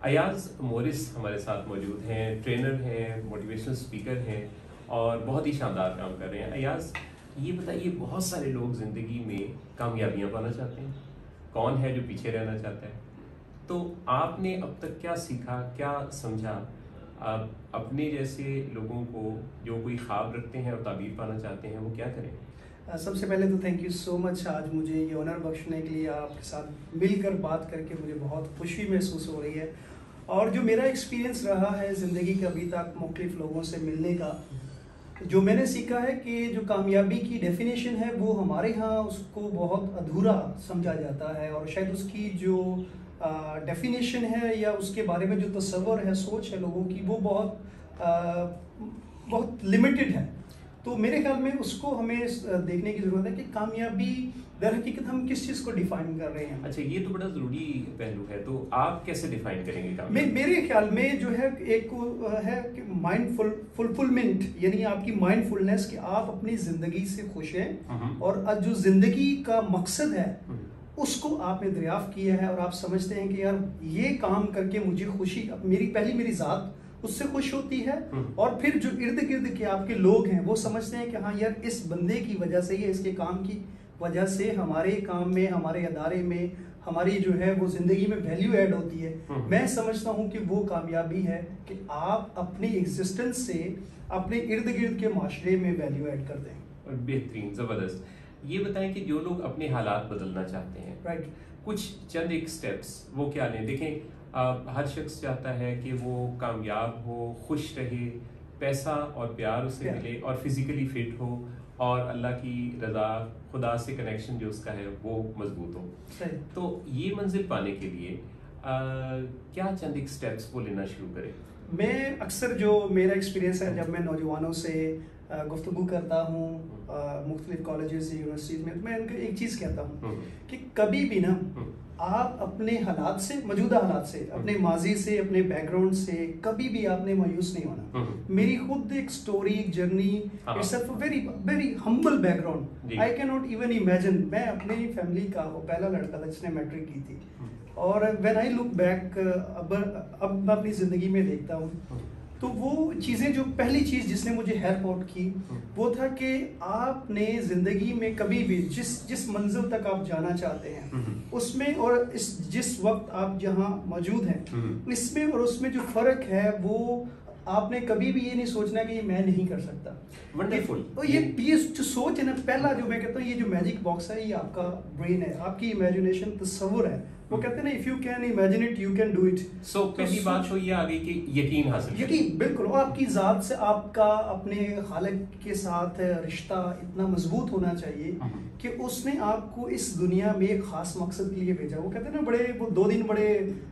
Ayaz Morris हमारे साथ मौजूद हैं, ट्रेनर हैं, मोटिवेशनल स्पीकर हैं और बहुत ही शानदार काम कर रहे हैं। अयाज, ये बताइए, बहुत सारे लोग ज़िंदगी में कामयाबियाँ पाना चाहते हैं, कौन है जो पीछे रहना चाहता है? तो आपने अब तक क्या सीखा, क्या समझा? आप अपने जैसे लोगों को जो कोई ख्वाब रखते हैं और ताबीर पाना चाहते हैं, वो क्या करें? सबसे पहले तो थैंक यू सो मच, आज मुझे ये ऑनर बख्शने के लिए आपके साथ मिलकर बात करके मुझे बहुत खुशी महसूस हो रही है। और जो मेरा एक्सपीरियंस रहा है ज़िंदगी के अभी तक मुख्तलिफ लोगों से मिलने का, जो मैंने सीखा है कि जो कामयाबी की डेफिनेशन है वो हमारे यहाँ उसको बहुत अधूरा समझा जाता है, और शायद उसकी जो डेफिनेशन है या उसके बारे में जो तस्वर है, सोच है लोगों की, वो बहुत लिमिटेड है। तो मेरे ख्याल में उसको हमें देखने की ज़रूरत है कि कामयाबी दर हकीकत हम किस चीज़ को डिफाइन कर रहे हैं। अच्छा, ये तो बड़ा ज़रूरी पहलू है, तो आप कैसे डिफाइन करेंगे कामयाबी? मेरे ख्याल में जो है एक है कि माइंडफुल फुलफिलमेंट, यानी आपकी माइंडफुलनेस कि आप अपनी ज़िंदगी से खुश हैं और आज जो ज़िंदगी का मकसद है उसको आपने दरियाफ्त किया है और आप समझते हैं कि यार ये काम करके मुझे खुशी, मेरी ज़ात उससे खुश होती है, और फिर जो इर्द गिर्द के आपके लोग हैं वो समझते हैं कि हाँ यार इस बंदे की वजह से, ये इसके काम की वजह से हमारे काम में, हमारे अदारे में, हमारी जो है वो ज़िंदगी में वैल्यू ऐड होती है। मैं समझता हूँ कि वो कामयाबी है कि आप अपनी एग्जिस्टेंस से अपने इर्द गिर्द के माशरे में वैल्यू ऐड कर दें। बेहतरीन, ज़बरदस्त। ये बताएं कि जो लोग अपने हालात बदलना चाहते हैं, राइट, कुछ चंद एक स्टेप्स वो क्या लें? देखें, हर शख्स चाहता है कि वो कामयाब हो, खुश रहे, पैसा और प्यार उसे मिले और फिजिकली फिट हो और अल्लाह की रज़ा, खुदा से कनेक्शन जो उसका है वो मजबूत हो। सही। तो ये मंजिल पाने के लिए क्या चंद एक स्टेप्स वो लेना शुरू करें? मैं अक्सर, जो मेरा एक्सपीरियंस है, जब मैं नौजवानों से गुफ्तगू करता हूँ मुख्तलिफ कॉलेजेस यूनिवर्सिटीज़ में, तो मैं उनको एक चीज़ कहता हूँ कि कभी भी ना आप अपने हालात से, मौजूदा हालात से, अपने माजी से, अपने बैकग्राउंड से कभी भी आपने मायूस नहीं होना। मेरी खुद एक स्टोरी, एक journey, it's a very very humble background. I can not even imagine, मैं अपनी फैमिली का वो पहला लड़का था जिसने मैट्रिक की थी, और व्हेन आई लुक बैक, अब मैं अपनी ज़िंदगी में देखता हूँ तो वो चीज़ें, जो पहली चीज़ जिसने मुझे हेल्प आउट की वो था कि आपने ज़िंदगी में कभी भी जिस मंजिल तक आप जाना चाहते हैं उसमें, और जिस वक्त आप जहाँ मौजूद हैं इसमें और उसमें जो फ़र्क है, वो आपने कभी भी ये नहीं सोचना कि ये मैं नहीं कर सकता। वंडरफुल। तो ये जो सोच है ना, पहला जो मैं कहता हूँ, ये जो मैजिक बॉक्स है, ये आपका ब्रेन है, आपकी इमेजिनेशन, तस्वुर है। वो कहते हैं ना, if you can imagine it you can do it. So पहली बात तो ये आ गई कि यकीन हासिल, यकीन, बिल्कुल। और आपकी ज़ात से, आपका अपने खालिक के साथ रिश्ता इतना मजबूत होना चाहिए कि उसने आपको इस दुनिया में एक ख़ास मकसद के लिए भेजा। वो कहते हैं ना, वो 2 दिन बड़े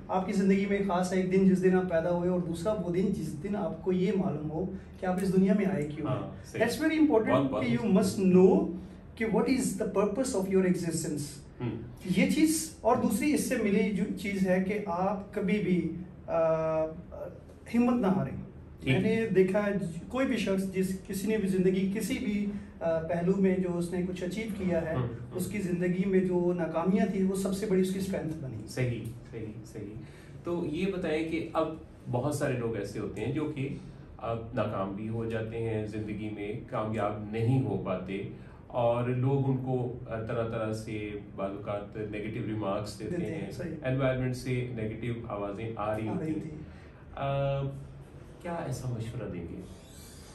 आपकी ज़िंदगी में ख़ास है। एक दिन जिस दिन आप पैदा हुए, और दूसरा वो दिन जिस दिन आपको ये मालूम हो कि आप इस दुनिया में आए क्यों। दैट्स वेरी इंपॉर्टेंट कि यू मस्ट नो कि what is the purpose of your existence. ये चीज़, और दूसरी इससे मिली जो चीज़ है कि आप कभी भी हिम्मत ना हारें। मैंने देखा है कोई भी शख्स किसी ने भी ज़िंदगी किसी भी पहलू में जो उसने कुछ अचीव किया है, उसकी ज़िंदगी में जो नाकामियाँ थी वो सबसे बड़ी उसकी स्ट्रेंथ बनी। सही सही सही। तो ये बताएं कि अब बहुत सारे लोग ऐसे होते हैं जो कि अब नाकाम भी हो जाते हैं, ज़िंदगी में कामयाब नहीं हो पाते, और लोग उनको तरह तरह से बाज़-औक़ात नेगेटिव रिमार्क्स देते हैं, एनवायरनमेंट से नेगेटिव आवाज़ें आ रही होती हैं। क्या ऐसा मशवरा देंगे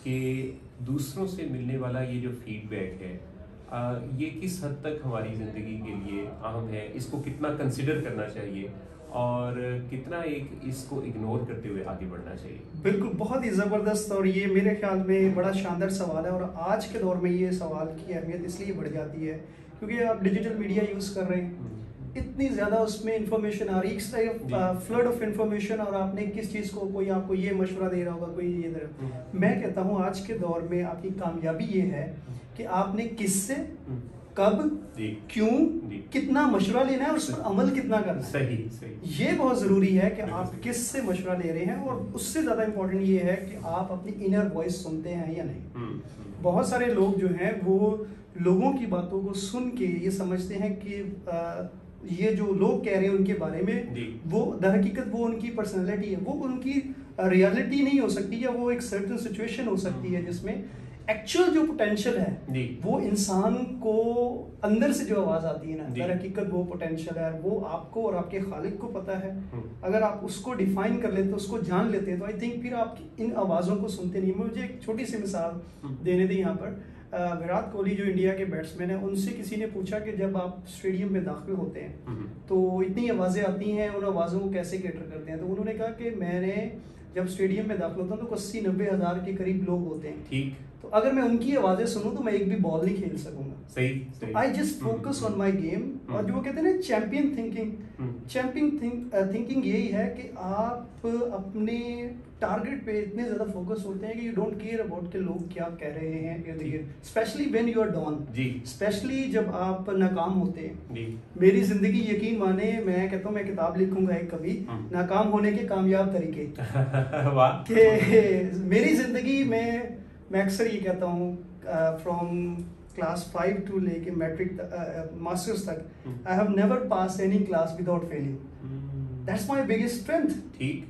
कि दूसरों से मिलने वाला ये जो फीडबैक है, ये किस हद तक हमारी ज़िंदगी के लिए अहम है, इसको कितना कंसिडर करना चाहिए और कितना इसको इग्नोर करते हुए आगे बढ़ना चाहिए? बिल्कुल, बहुत ही ज़बरदस्त, और ये मेरे ख्याल में बड़ा शानदार सवाल है। और आज के दौर में ये सवाल की अहमियत इसलिए बढ़ जाती है क्योंकि आप डिजिटल मीडिया यूज़ कर रहे हैं, इतनी ज़्यादा उसमें इंफॉर्मेशन आ रही है, फ्लड ऑफ इंफॉर्मेशन, और आपने किस चीज़ को, कोई आपको ये मशवरा दे रहा होगा, कोई ये दे रहा। मैं कहता हूँ आज के दौर में आपकी कामयाबी ये है कि आपने किससे, कब, क्यों, कितना मशवरा लेना है और उस पर अमल कितना करना है। सही सही। ये बहुत ज़रूरी है कि आप किससे मशवरा ले रहे हैं, और उससे ज़्यादा इम्पोर्टेंट ये है कि आप अपनी इनर वॉइस सुनते हैं या नहीं। बहुत सारे लोग जो हैं वो लोगों की बातों को सुन के ये समझते हैं कि ये जो लोग कह रहे हैं उनके बारे में, वो दर हकीकत वो उनकी पर्सनैलिटी है, वो उनकी रियलिटी नहीं हो सकती, या वो एक सर्टेन सिचुएशन हो सकती है जिसमें एक्चुअल जो पोटेंशियल है वो इंसान को अंदर से जो आवाज आती है ना, दर हकीकत वो पोटेंशियल है, वो आपको और आपके खालिक को पता है। अगर आप उसको डिफाइन कर लेते, उसको जान लेते हैं, तो आई थिंक फिर आप इन आवाज़ों को सुनते नहीं। मुझे एक छोटी सी मिसाल देने दें यहाँ पर। विराट कोहली जो इंडिया के बैट्समैन हैं, उनसे किसी ने पूछा कि जब आप स्टेडियम में दाखिल होते हैं तो इतनी आवाज़ें आती हैं, उन आवाज़ों को कैसे कैटर करते हैं? तो उन्होंने कहा कि मैंने जब स्टेडियम में दाखिल होता हूँ तो 80-90 हज़ार के करीब लोग होते हैं, ठीक, तो अगर मैं उनकी आवाज़ें सुनूं तो मैं एक भी बॉल नहीं खेल सकूंगा। सही। I just focus on my game. और जो वो कहते हैं ना चैंपियन थिंकिंग यही है कि आप अपने टारगेट पे इतने ज़्यादा फोकस होते हैं कि यू डोंट केयर अबाउट के लोग क्या कह रहे हैं इर्द गिर्द, specially when you are down, specially जब आप नाकाम होते हैं। मेरी जिंदगी, यकीन माने, मैं कहता हूँ मैं किताब लिखूंगा एक कभी, नाकाम होने के कामयाब तरीके कि मेरी जिंदगी में मैं अक्सर ये कहता हूँ फ्रॉम क्लास 5 टू लेके मैट्रिक मास्टर्स तक, I have never pass any class without failing. That's my biggest strength. ठीक।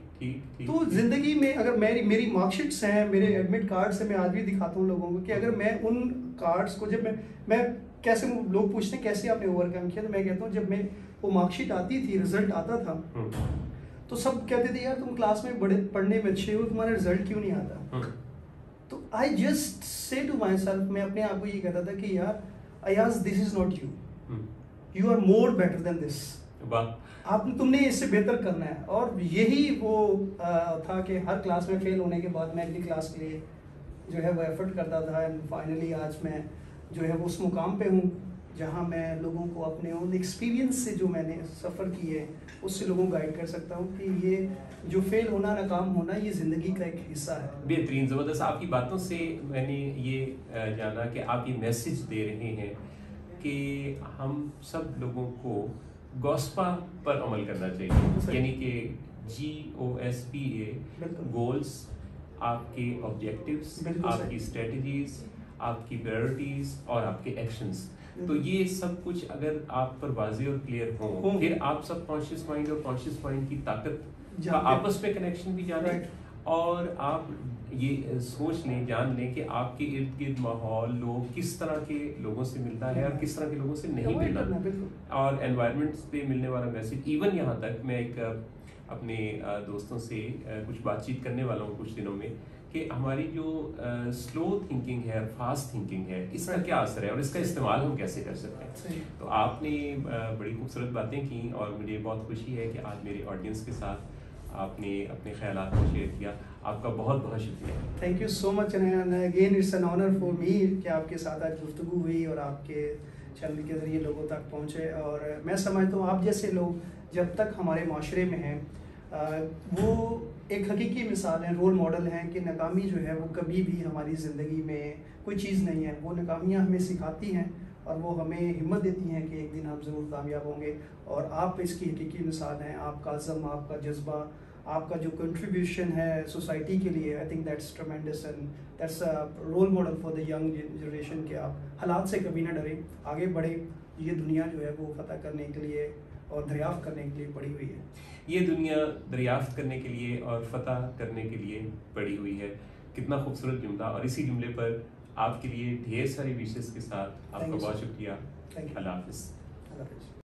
तो जिंदगी में अगर मेरी मार्कशीट्स हैं, मेरे एडमिट कार्ड्स हैं, मैं आज भी दिखाता हूँ लोगों को कि अगर मैं उन कार्ड्स को, जब मैं कैसे, लोग पूछते हैं कैसे आपने ओवरकम किया, तो मैं कहता हूँ जब मैं वो मार्कशीट आती थी, रिजल्ट आता था, तो सब कहते थे यार तुम क्लास में बड़े पढ़ने में अच्छे हो, तुम्हारा रिजल्ट क्यों नहीं आता? तो I just say to myself, मैं अपने आप को ये कहता था कि यार Ayaz, this is not you are more better than this. तुमने इससे बेहतर करना है। और यही वो था कि हर क्लास में फेल होने के बाद मैं अगली क्लास के लिए जो है वो एफर्ट करता था, एंड फाइनली आज मैं जो है वो उस मुकाम पे हूँ जहाँ मैं लोगों को अपने उन एक्सपीरियंस से जो मैंने सफ़र किए है उससे लोगों को गाइड कर सकता हूँ कि ये जो फेल होना, नाकाम होना, ये ज़िंदगी का एक हिस्सा है। बेहतरीन, ज़बरदस्त। आपकी बातों से मैंने ये जाना कि आप ये मैसेज दे रहे हैं कि हम सब लोगों को गॉस्पा पर अमल करना चाहिए, यानी कि GOSPA, गोल्स, आपके ऑब्जेक्टिव्स, आपकी स्ट्रेटजीज, आपकी प्रायोरिटीज और आपके एक्शंस। तो ये सब कुछ अगर आप पर वाज़ेह और क्लियर हो, फिर आप सब कॉन्शियस माइंड और कॉन्शियस माइंड की ताकत का आपस में कनेक्शन भी जाने, और आप ये सोच लें, जान लें कि आपके इर्द गिर्द माहौल, लोग किस तरह के लोगों से मिलता है और किस तरह के लोगों से नहीं मिलता, और एनवायरनमेंट्स पे मिलने वाला मैसेज। इवन यहाँ तक मैं एक अपने दोस्तों से कुछ बातचीत करने वाला हूँ कुछ दिनों में, कि हमारी जो स्लो थिंकिंग है, फास्ट थिंकिंग है, इसका क्या असर है और इसका इस्तेमाल हम कैसे कर सकते हैं। तो आपने बड़ी खूबसूरत बातें की और मुझे बहुत खुशी है कि आज मेरे ऑडियंस के साथ आपने अपने ख्यालात को शेयर किया। आपका बहुत बहुत शुक्रिया। Thank you so much, and again it's an honour for me कि आपके साथ आज गुफ्तगू हुई और आपके चैनल के ज़रिए लोगों तक पहुँचे। और मैं समझता हूँ आप जैसे लोग जब तक हमारे माशरे में हैं, वो एक हकीकी मिसाल है, रोल मॉडल हैं कि नाकामी जो है वो कभी भी हमारी ज़िंदगी में कोई चीज़ नहीं है। वो नाकामियाँ हमें सिखाती हैं और वो हमें हिम्मत देती हैं कि एक दिन हम ज़रूर कामयाब होंगे। और आप इसकी हकीकी मिसाल हैं। आपका अज़म, आपका जज्बा, आपका जो कंट्रीब्यूशन है सोसाइटी के लिए, I think that's tremendous and that's a role model for the young generation कि आप हालात से कभी ना डरें, आगे बढ़े। ये दुनिया जो है वो फतह करने के लिए और दरियाफ्त करने के लिए पड़ी हुई है। ये दुनिया दरियाफ्त करने के लिए और फतह करने के लिए पड़ी हुई है। कितना खूबसूरत जुमला। और इसी जुमले पर आपके लिए ढेर सारी विशेष के साथ आपका बहुत शुक्रिया। अल्लाह हाफ़िज़।